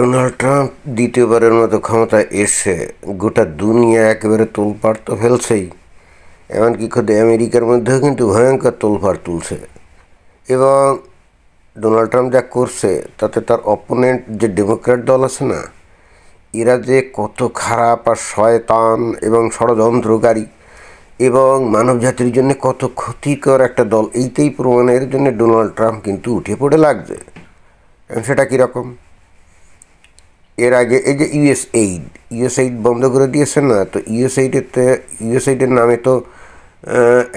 Donald Trump দ্বিতীয়বারের মতো ক্ষমতায় এসে গোটা দুনিয়া একেবারে তোলপাড় তো ফেলছেই, এমনকি খোদ আমেরিকার মধ্যেও কিন্তু ভয়ঙ্কর তোলপাড় তুলছে। এবং ডোনাল্ড ট্রাম্প যা করছে তাতে তার অপোনেন্ট যে ডেমোক্র্যাট দল আছে না, এরা যে কত খারাপ আর শয়তান এবং ষড়যন্ত্রকারী এবং মানব জাতির জন্য কত ক্ষতিকর একটা দল, এইটাই প্রমাণের জন্য ডোনাল্ড ট্রাম্প কিন্তু উঠে পড়ে লাগছে। এবং সেটা কীরকম? এর আগে এই যে ইউএসএইড বন্ধ করে দিয়েছে না, তো ইউএসএইডের নামে তো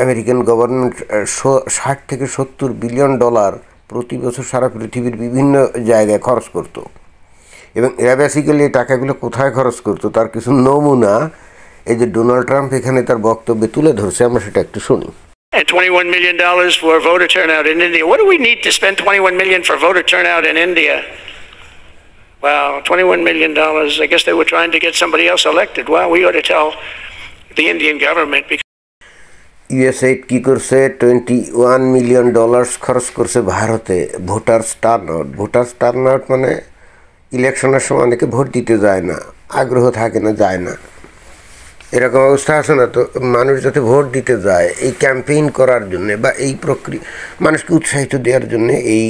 আমেরিকান গভর্নমেন্ট 60 থেকে 70 বিলিয়ন ডলার প্রতি বছর সারা পৃথিবীর বিভিন্ন জায়গায় খরচ করতো। এবং এরা বেসিক্যালি এই টাকাগুলো কোথায় খরচ করতো তার কিছু নমুনা এই যে ডোনাল্ড ট্রাম্প এখানে তার বক্তব্যে তুলে ধরছে, আমরা সেটা একটু শুনি। And $21 million for voter turnout in India. What do we need to spend $21 million for voter turnout in India? Well, $21 million, I guess they were trying to get somebody else elected. Well, we ought to tell the Indian government. USAID কী করছে? $21 million খরচ করছে ভারতে voters টার্নআউট মানে ইলেকশনের সময় অনেকে vote দিতে যায় না, আগ্রহ থাকে না, যায় না, এরকম অবস্থা আছে না। তো মানুষ যাতে ভোট দিতে যায় এই ক্যাম্পেইন করার জন্যে বা এই মানুষকে উৎসাহিত দেওয়ার জন্যে এই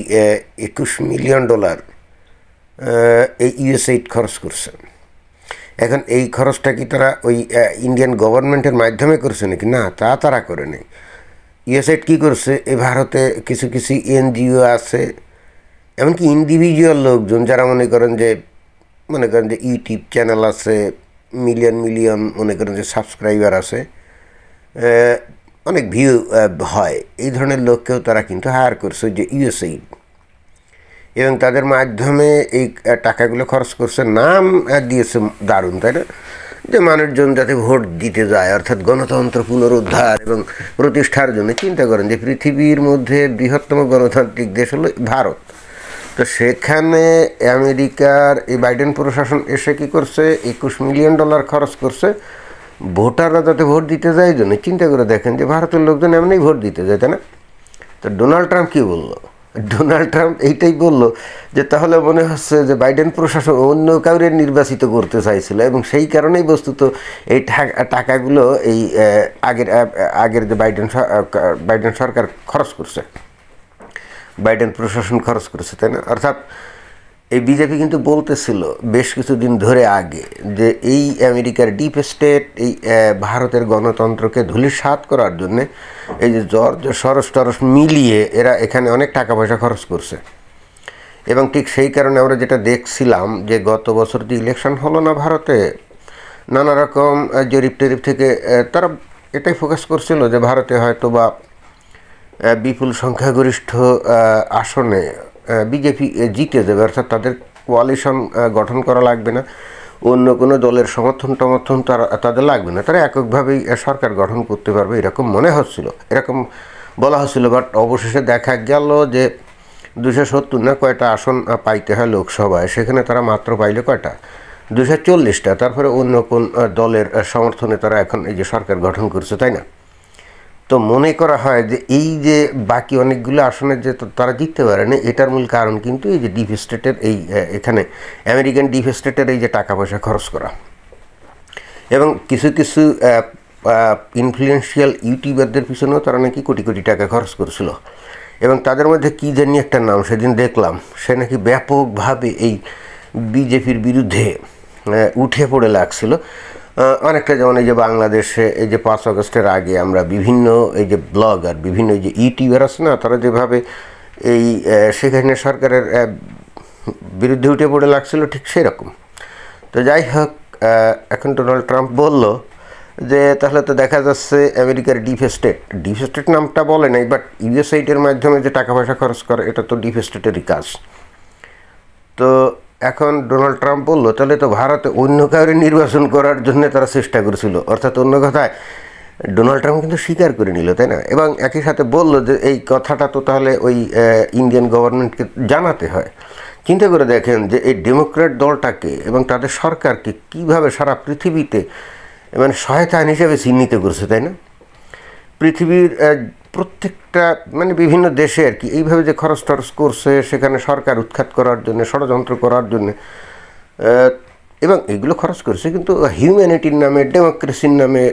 $21 মিলিয়ন এই ইউএসএইড খরচ করছে। এখন এই খরচটা কি তারা ওই ইন্ডিয়ান গভর্নমেন্টের মাধ্যমে করছে নাকি? না, তা তারা করে নেই। ইউএসএইড কী করছে, এই ভারতে কিছু এনজিও আছে, এমনকি ইন্ডিভিজুয়াল লোকজন যারা মনে করেন যে ইউটিউব চ্যানেল আছে, মিলিয়ন মনে করেন যে সাবস্ক্রাইবার আছে, অনেক ভিউ হয়, এই ধরনের লোককেও তারা কিন্তু হায়ার করছে যে ইউএসএইড, এবং তাদের মাধ্যমে এই টাকাগুলো খরচ করছে। নাম দিয়েছে দারুণ, তাই না? যে মানুষজন যাতে ভোট দিতে যায়, অর্থাৎ গণতন্ত্র পুনরুদ্ধার এবং প্রতিষ্ঠার জন্য। চিন্তা করেন যে পৃথিবীর মধ্যে বৃহত্তম গণতান্ত্রিক দেশ হলো ভারত, তো সেখানে আমেরিকার এই বাইডেন প্রশাসন এসে কী করছে, $21 মিলিয়ন খরচ করছে ভোটাররা যাতে ভোট দিতে যায় এই জন্য। চিন্তা করে দেখেন যে ভারতের লোকজন এমনিই ভোট দিতে যায়, তাই না? তো ডোনাল্ড ট্রাম্প কী বললো? ডোনাল্ড ট্রাম্প এইটাই বলল যে তাহলে মনে হচ্ছে যে বাইডেন প্রশাসন অন্য কাউরে নির্বাচিত করতে চাইছিল, এবং সেই কারণেই বস্তুত এই টাকাগুলো এই আগের যে বাইডেন সরকার খরচ করছে, বাইডেন প্রশাসন খরচ করেছে, তাই না? অর্থাৎ এই বিজেপি কিন্তু বলতেছিল বেশ কিছুদিন ধরে আগে যে এই আমেরিকার ডিপ স্টেট এই ভারতের গণতন্ত্রকে ধূলিসাৎ করার জন্যে এই যে সরস টরস মিলিয়ে এরা এখানে অনেক টাকা পয়সা খরচ করছে। এবং ঠিক সেই কারণে আমরা যেটা দেখছিলাম যে গত বছর যে ইলেকশন হলো না ভারতে, নানা রকম জরিপ টরিপ থেকে তারা এটাই ফোকাস করছিল যে ভারতে হয়তো বা বিপুল সংখ্যাগরিষ্ঠ আসনে বিজেপি জিতে যাবে, অর্থাৎ তাদের কোয়ালিশন গঠন করা লাগবে না, অন্য কোনো দলের সমর্থন তাদের লাগবে না, তারা এককভাবেই সরকার গঠন করতে পারবে, এরকম মনে হচ্ছিল, এরকম বলা হচ্ছিল। বাট অবশেষে দেখা গেল যে 270 না কয়টা আসন পাইতে হয় লোকসভায়, সেখানে তারা মাত্র পাইলে কয়টা? 240টা। তারপরে অন্য কোন দলের সমর্থনে তারা এখন এই যে সরকার গঠন করছে, তাই না? তো মনে করা হয় যে এই যে বাকি অনেকগুলো আসনে যে তারা জিততে পারেনি, এটার মূল কারণ কিন্তু এই যে ডিপ স্টেটের এই এখানে আমেরিকান ডিপ স্টেটের এই যে টাকা পয়সা খরচ করা। এবং কিছু ইনফ্লুয়েন্সিয়াল ইউটিউবারদের পিছনেও তারা নাকি কোটি কোটি টাকা খরচ করছিল। এবং তাদের মধ্যে কী জানি একটা নাম সেদিন দেখলাম, সে নাকি ব্যাপকভাবে এই বিজেপির বিরুদ্ধে উঠে পড়ে লাগছিল। অনেকটা যেমন এই যে বাংলাদেশে এই যে 5 আগস্টের আগে আমরা বিভিন্ন এই যে ব্লগার, বিভিন্ন এই যে ইউটিউবার আছে না, তারা যেভাবে এই সেখানে সরকারের বিরুদ্ধে উঠে পড়ে লাগছিল, ঠিক সেরকম। তো যাই হোক, এখন ডোনাল্ড ট্রাম্প বলল যে তাহলে তো দেখা যাচ্ছে আমেরিকার ডিপ স্টেট নামটা বলে নাই, বাট ইউএসএইডের মাধ্যমে যে টাকা পয়সা খরচ করে এটা তো ডিপ স্টেটেরই কাজ। তো এখন ডোনাল্ড ট্রাম্প বললো তাহলে তো ভারতে অন্য কাউরে নির্বাচন করার জন্য তারা চেষ্টা করেছিল, অর্থাৎ অন্য কথায় ডোনাল্ড ট্রাম্প কিন্তু স্বীকার করে নিল, তাই না? এবং একই সাথে বলল যে এই কথাটা তো তাহলে ওই ইন্ডিয়ান গভর্নমেন্টকে জানাতে হয়। চিন্তা করে দেখেন যে এই ডেমোক্র্যাট দলটাকে এবং তাদের সরকারকে কীভাবে সারা পৃথিবীতে মানে শয়তান হিসেবে চিহ্নিত করছে, তাই না? পৃথিবীর প্রত্যেকটা বিভিন্ন দেশে আর কি এইভাবে যে খরচ টরচ করছে, সেখানে সরকার উৎখাত করার জন্য, ষড়যন্ত্র করার জন্য, এবং এগুলো খরচ করছে কিন্তু হিউম্যানিটির নামে, ডেমোক্রেসির নামে,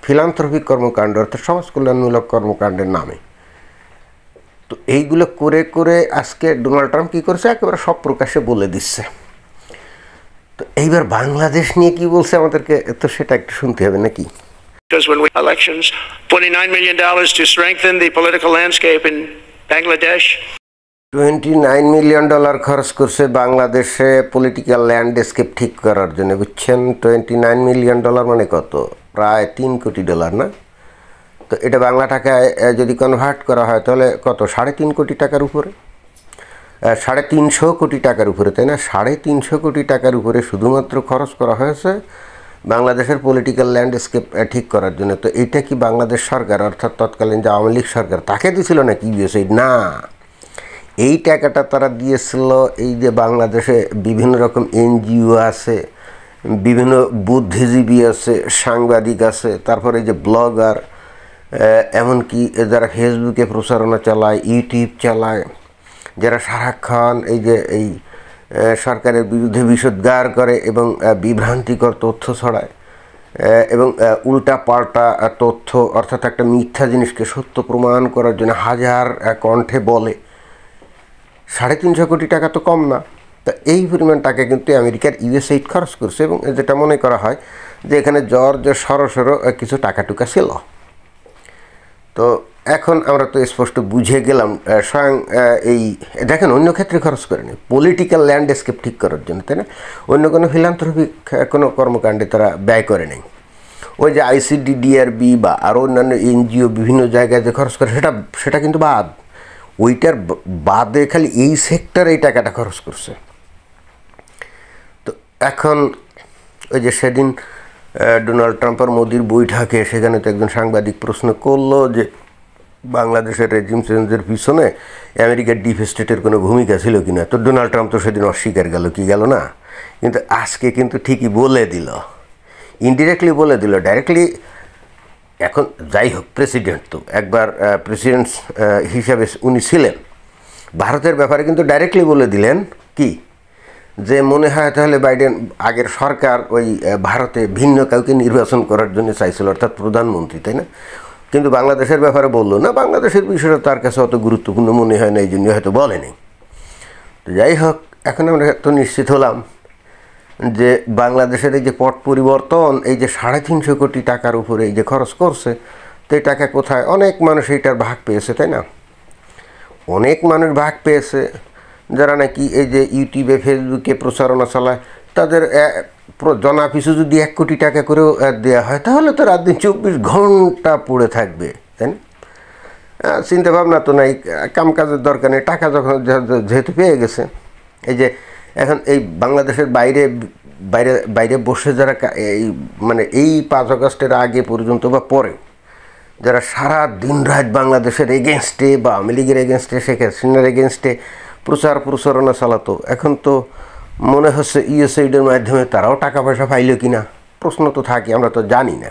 ফিলান্থ্রপিক কর্মকাণ্ড অর্থাৎ সমাজ কল্যাণমূলক কর্মকাণ্ডের নামে। তো এইগুলো করে করে আজকে ডোনাল্ড ট্রাম্প কী করছে, একেবারে সব প্রকাশ্যে বলে দিচ্ছে। তো এইবার বাংলাদেশ নিয়ে কি বলছে আমাদেরকে, তো সেটা একটু শুনতে হবে নাকি? Because when we elections, $29 million to strengthen the political landscape in Bangladesh. $29 million খরচ করছে বাংলাদেশে পলিটিক্যাল ল্যান্ডস্কেপ ঠিক করার জন্য, বুঝছেন? $29 মিলিয়ন মানে কত? প্রায় $3 কোটি না? তো এটা বাংলা টাকায় যদি কনভার্ট করা হয় তাহলে কত? 3.5 কোটি টাকার উপরে, 350 কোটি টাকার উপরে, তাই না? 350 কোটি টাকার উপরে শুধুমাত্র খরচ করা হয়েছে বাংলাদেশের পলিটিক্যাল ল্যান্ডস্কেপ ঠিক করার জন্য। তো এইটা কি বাংলাদেশ সরকার অর্থাৎ তৎকালীন যে আওয়ামী লীগ সরকার তাকে দিয়েছিল নাকি ইউএসএইড? না, এই টাকাটা তারা দিয়েছিল এই যে বাংলাদেশে বিভিন্ন রকম এনজিও আছে, বিভিন্ন বুদ্ধিজীবী আছে, সাংবাদিক আছে, তারপরে এই যে ব্লগার, এমনকি যারা ফেসবুকে প্রচারণা চালায়, ইউটিউব চালায়, যারা সারাক্ষণ এই যে এই সরকারের বিরুদ্ধে বিষোদ্গার করে এবং বিভ্রান্তিকর তথ্য ছড়ায় এবং উল্টা পাল্টা তথ্য অর্থাৎ একটা মিথ্যা জিনিসকে সত্য প্রমাণ করার জন্য হাজার কণ্ঠে বলে। 350 কোটি টাকা তো কম না। তা এই পরিমাণ টাকা কিন্তু আমেরিকার ইউএসএইড খরচ করছে এবং যেটা মনে করা হয় যে এখানে জর্জ সরসরও কিছু টাকা টুকা ছিল। তো এখন আমরা তো স্পষ্ট বুঝে গেলাম স্বয়ং এই দেখেন অন্য ক্ষেত্রে খরচ করেনি, পলিটিক্যাল ল্যান্ডস্কেপ ঠিক করার জন্য, তাই না? অন্য কোনো ফিলান্থ্রপিক কোনো কর্মকাণ্ডে তারা ব্যয় করে নেই। ওই যে আইসিডি, ডিআরবি বা আরও অন্যান্য এনজিও বিভিন্ন জায়গায় যে খরচ করে সেটা কিন্তু বাদ, ওইটার বাদে খালি এই সেক্টরে এই টাকাটা খরচ করছে। তো এখন ওই যে সেদিন ডোনাল্ড ট্রাম্প আর মোদির বৈঠকে সেখানে তো একজন সাংবাদিক প্রশ্ন করলো যে বাংলাদেশের রেজিম চেঞ্জের পিছনে আমেরিকার ডিপ স্টেটের কোনো ভূমিকা ছিল কি না। তো ডোনাল্ড ট্রাম্প তো সেদিন অস্বীকার গেল না, কিন্তু আজকে কিন্তু ঠিকই বলে দিল, ইনডিরেক্টলি বলে দিল, ডাইরেক্টলি। এখন যাই হোক, প্রেসিডেন্ট তো একবার প্রেসিডেন্ট হিসাবে উনি ছিলেন, ভারতের ব্যাপারে কিন্তু ডাইরেক্টলি বলে দিলেন কি যে মনে হয় তাহলে বাইডেন আগের সরকার ওই ভারতে ভিন্ন কাউকে নির্বাচন করার জন্য চাইছিল, অর্থাৎ প্রধানমন্ত্রী, তাই না? কিন্তু বাংলাদেশের ব্যাপারে বললো না, বাংলাদেশের বিষয়টা তার কাছে অত গুরুত্বপূর্ণ মনে হয় না, এই জন্য হয়তো বলেনি। তো যাই হোক, এখন আমরা তো নিশ্চিত হলাম যে বাংলাদেশের এই যে পট পরিবর্তন, এই যে 350 কোটি টাকার উপরে এই যে খরচ করছে, তো এই টাকা কোথায়? অনেক মানুষ এইটার ভাগ পেয়েছে, তাই না? অনেক মানুষ ভাগ পেয়েছে যারা নাকি এই যে ইউটিউবে ফেসবুকে প্রচারণা চালায়, তাদের জনাপিছু যদি 1 কোটি টাকা করেও দেওয়া হয় তাহলে তো রাত দিন 24 ঘন্টা পড়ে থাকবে, তাই না? চিন্তা ভাবনা তো নাই, কামকাজের দরকার নেই, টাকা যখন যেহেতু পেয়ে গেছে। এই যে এখন এই বাংলাদেশের বাইরে বাইরে বাইরে বসে যারা এই মানে এই 5 আগস্টের আগে পর্যন্ত বা পরে যারা সারা দিন রাত বাংলাদেশের এগেনস্টে বা আওয়ামী লীগের এগেনস্টে, শেখ হাসিনার এগেনস্টে প্রচারণা চালাতো, এখন তো মনে হচ্ছে ইউএসএইডের মাধ্যমে তারাও টাকা পয়সা পাইল কি না প্রশ্ন তো থাকে, আমরা তো জানি না।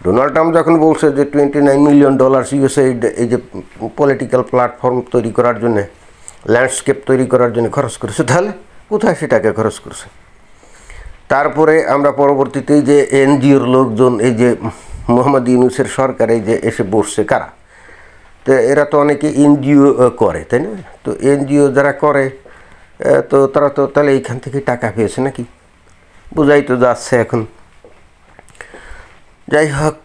ডোনাল্ড ট্রাম্প যখন বলছে যে $29 মিলিয়ন ইউএসএইড এই যে পলিটিক্যাল প্ল্যাটফর্ম তৈরি করার জন্যে, ল্যান্ডস্কেপ তৈরি করার জন্য খরচ করেছে, তাহলে কোথায় সে টাকা খরচ করছে? তারপরে আমরা পরবর্তীতে যে এনজিওর লোকজন এই যে মোহাম্মদ ইউনূসের সরকারে যে এসে বসছে কারা, তো এরা তো অনেকে এনজিও করে, তাই না? তো এনজিও যারা করে তো তারা তো তাহলে এইখান থেকে টাকা পেয়েছে নাকি, বোঝাই তো যাচ্ছে এখন। যাই হোক,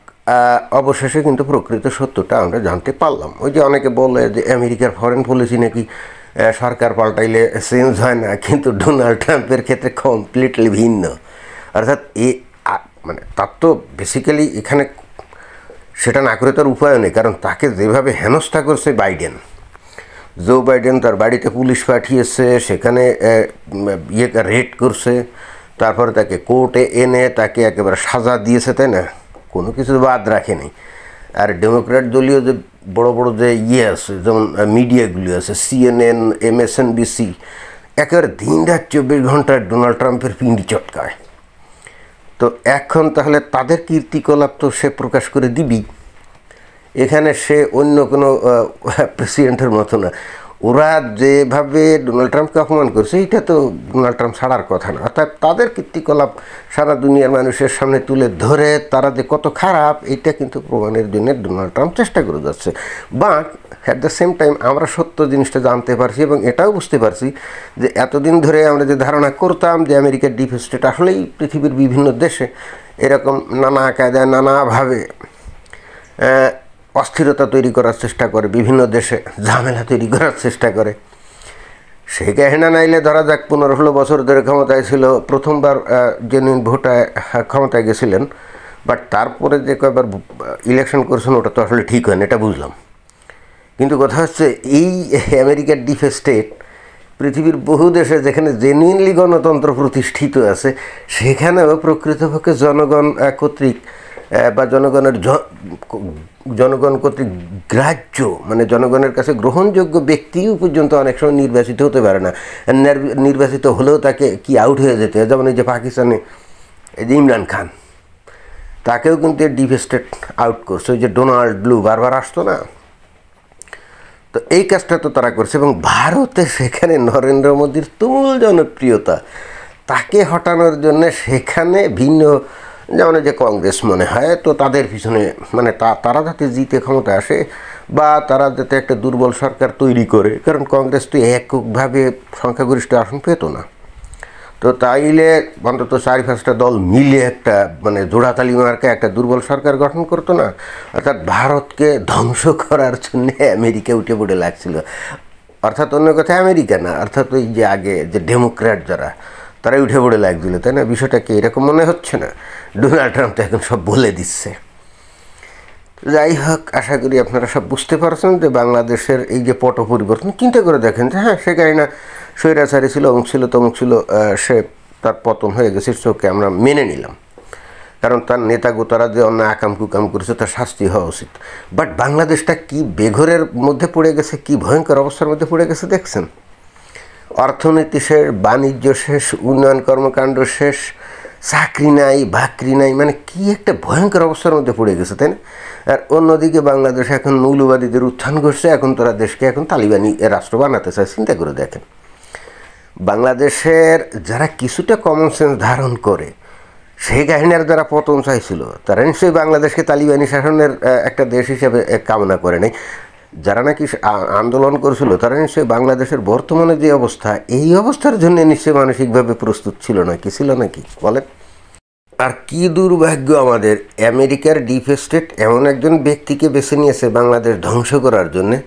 অবশেষে কিন্তু প্রকৃত সত্যটা আমরা জানতে পারলাম। ওই যে অনেকে বলে যে আমেরিকার ফরেন পলিসি নাকি সরকার পাল্টাইলে চেঞ্জ হয় না, কিন্তু ডোনাল্ড ট্রাম্পের ক্ষেত্রে কমপ্লিটলি ভিন্ন। অর্থাৎ মানে তার তো বেসিক্যালি এখানে সেটা না করে তার উপায় নেই, কারণ তাকে যেভাবে হেনস্থা করছে জো বাইডেন, তার বাড়িতে পুলিশ পাঠিয়েছে, সেখানে রেড করছে, তারপরে তাকে কোর্টে এনে তাকে একেবারে সাজা দিয়েছে, তাই না? কোনো কিছু বাদ রাখেনি। আর ডেমোক্র্যাট দলীয় যে বড় বড় যে আছে, যেমন মিডিয়াগুলি আছে, CNN, MSNBC, একেবারে দিন রাত 24 ঘন্টা ডোনাল্ড ট্রাম্পের পিন্ডি চটকায়। তো এখন তাহলে তাদের কীর্তিকলাপ তো সে প্রকাশ করে দিবি। এখানে সে অন্য কোনো প্রেসিডেন্টের মতো না, ওরা যেভাবে ডোনাল্ড ট্রাম্পকে অপমান করছে এটা তো ডোনাল্ড ট্রাম্প ছাড়ার কথা না। অর্থাৎ তাদের কীর্তিকলাপ সারা দুনিয়ার মানুষের সামনে তুলে ধরে তারা যে কত খারাপ এটা কিন্তু প্রমাণের জন্য ডোনাল্ড ট্রাম্প চেষ্টা করে যাচ্ছে। But at the same time আমরা সত্য জিনিসটা জানতে পারছি এবং এটাও বুঝতে পারছি যে এতদিন ধরে আমরা যে ধারণা করতাম যে আমেরিকার ডিপ স্টেট আসলেই পৃথিবীর বিভিন্ন দেশে এরকম নানা কায়দায় নানাভাবে অস্থিরতা তৈরি করার চেষ্টা করে, বিভিন্ন দেশে ঝামেলা তৈরি করার চেষ্টা করে। সেই কাহিনা নাইলে ধরা যাক 15-16 বছর ধরে ক্ষমতায় ছিল, প্রথমবার জেনুইন ভোটায় ক্ষমতায় গেছিলেন, বাট তারপরে যে কয়েকবার ইলেকশন করছেন ওটা তো আসলে ঠিক হয় না, এটা বুঝলাম। কিন্তু কথা হচ্ছে এই আমেরিকার ডিপ স্টেট পৃথিবীর বহু দেশে যেখানে জেনুইনলি গণতন্ত্র প্রতিষ্ঠিত আছে সেখানেও প্রকৃতপক্ষে জনগণ কর্তৃক বা জনগণ কর্তৃক গ্রাহ্য মানে জনগণের কাছে গ্রহণযোগ্য ব্যক্তিও পর্যন্ত অনেক সময় নির্বাচিত হতে পারে না। নির্বাচিত হলেও তাকে কি আউট হয়ে যেতে হয়। যেমন এই যে পাকিস্তানে এই যে ইমরান খান, তাকেও কিন্তু ডিপ স্টেট আউট করছে। ওই যে ডোনাল্ড ব্লু বারবার আসতো না, তো এই কাজটা তো তারা করছে। এবং ভারতে সেখানে নরেন্দ্র মোদীর তুমুল জনপ্রিয়তা, তাকে হটানোর জন্য সেখানে ভিন্ন যেমন যে কংগ্রেস মনে হয় তো তাদের পিছনে মানে তারা যাতে জিতে ক্ষমতা আসে বা তারা যাতে একটা দুর্বল সরকার তৈরি করে, কারণ কংগ্রেস তো এককভাবে সংখ্যাগরিষ্ঠ আসন পেত না, তো তাইলে অন্তত 4-5টা দল মিলে একটা মানে জোড়াতালি মার্কা একটা দুর্বল সরকার গঠন করতো না। অর্থাৎ ভারতকে ধ্বংস করার জন্য আমেরিকা উঠে পড়ে লাগছিল। অর্থাৎ অন্য কথায় আমেরিকা না, অর্থাৎ ওই যে আগে যে ডেমোক্র্যাট যারা তারাই উঠে পড়ে লাগছিল, তাই না? বিষয়টা কি এরকম মনে হচ্ছে না? ডোনাল্ড ট্রাম্প তো এখন সব বলে দিচ্ছে। যাই হোক, আশা করি আপনারা সব বুঝতে পারছেন যে বাংলাদেশের এই যে পট পরিবর্তন চিন্তা করে দেখেন যে হ্যাঁ, সে কাহিনা স্বৈরাচারী ছিল, অমুক ছিল তমুক ছিল, সে তার পতন হয়ে গেছে, চোখে আমরা মেনে নিলাম, কারণ তার নেতাগোতারা যে অন্য আকাম কুকাম করেছে তার শাস্তি হওয়া উচিত। বাট বাংলাদেশটা কি বেঘরের মধ্যে পড়ে গেছে, কি ভয়ঙ্কর অবস্থার মধ্যে পড়ে গেছে দেখছেন? অর্থনীতি শেষ, বাণিজ্য শেষ, উন্নয়ন কর্মকাণ্ড শেষ, চাকরি নাই, বাকরি নাই, মানে কি একটা ভয়ঙ্কর অবস্থার মধ্যে পড়ে গেছে, তাই না? আর অন্যদিকে বাংলাদেশ এখন মৌলবাদীদের উত্থান ঘটছে, এখন তারা দেশকে এখন তালিবানি রাষ্ট্র বানাতে চায়। চিন্তা করে দেখেন, বাংলাদেশের যারা কিছুটা কমন সেন্স ধারণ করে সেই কাহিনীর যারা পতন চাইছিল তারা নিশ্চয়ই বাংলাদেশকে তালিবানি শাসনের একটা দেশ হিসেবে কামনা করে নাই। যারা নাকি আন্দোলন করেছিল তারা নিশ্চয়ই বাংলাদেশের বর্তমানে যে অবস্থা, এই অবস্থার জন্য নিশ্চয়ই মানসিকভাবে প্রস্তুত ছিল নাকি, ছিল নাকি বলেন? আর কি দুর্ভাগ্য আমাদের, আমেরিকার ডিপ স্টেট এমন একজন ব্যক্তিকে বেছে নিয়েছে বাংলাদেশ ধ্বংস করার জন্যে,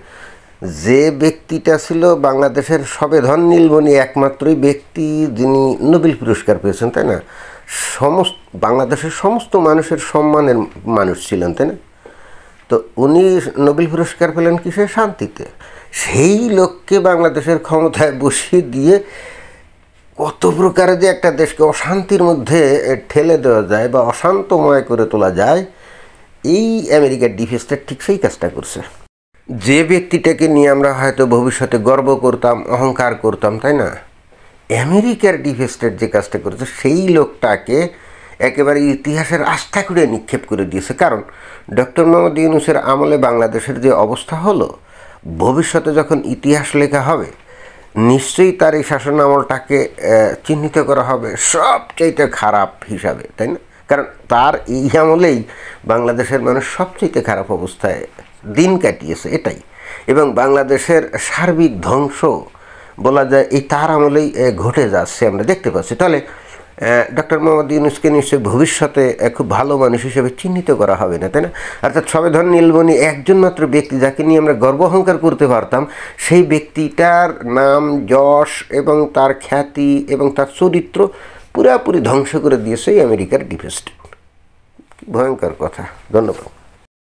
যে ব্যক্তিটা ছিল বাংলাদেশের সবেধন নীলমণি একমাত্রই ব্যক্তি যিনি নোবেল পুরস্কার পেয়েছেন, তাই না? বাংলাদেশের সমস্ত মানুষের সম্মানের মানুষ ছিলেন, তাই না? তো উনি নোবেল পুরস্কার পেলেন কিসে? শান্তিতে। সেই লোককে বাংলাদেশের ক্ষমতায় বসিয়ে দিয়ে কত প্রকারে যে একটা দেশকে অশান্তির মধ্যে ঠেলে দেওয়া যায় বা অশান্তময় করে তোলা যায়, এই আমেরিকার ডিপ স্টেট ঠিক সেই কাজটা করছে। যে ব্যক্তিটাকে নিয়ে আমরা হয়তো ভবিষ্যতে গর্ব করতাম, অহংকার করতাম, তাই না? আমেরিকার ডিপ স্টেট যে কাজটা করেছে সেই লোকটাকে একেবারে ইতিহাসের আস্থা করে নিক্ষেপ করে দিয়েছে। কারণ ডক্টর মোহাম্মদ ইউনূসের আমলে বাংলাদেশের যে অবস্থা হলো, ভবিষ্যতে যখন ইতিহাস লেখা হবে নিশ্চয়ই তার এই শাসন আমলটাকে চিহ্নিত করা হবে সবচাইতে খারাপ হিসাবে, তাই না? কারণ তার এই আমলেই বাংলাদেশের মানুষ সবচাইতে খারাপ অবস্থায় দিন কাটিয়েছে, এটাই। এবং বাংলাদেশের সার্বিক ধ্বংস বলা যায় এই তার আমলেই ঘটে যাচ্ছে, আমরা দেখতে পাচ্ছি। তাহলে ডক্টর মোহাম্মদ ইউনূসকে নিশ্চয়ই ভবিষ্যতে খুব ভালো মানুষ হিসেবে চিহ্নিত করা হবে না, তাই না? অর্থাৎ সবেধন নীলমণি একজন মাত্র ব্যক্তি যাকে নিয়ে আমরা গর্ব অহংকার করতে পারতাম, সেই ব্যক্তিটার নাম, যশ এবং তার খ্যাতি এবং তার চরিত্র পুরাপুরি ধ্বংস করে দিয়েছে আমেরিকার ডিপ স্টেট। ভয়ঙ্কর কথা। ধন্যবাদ।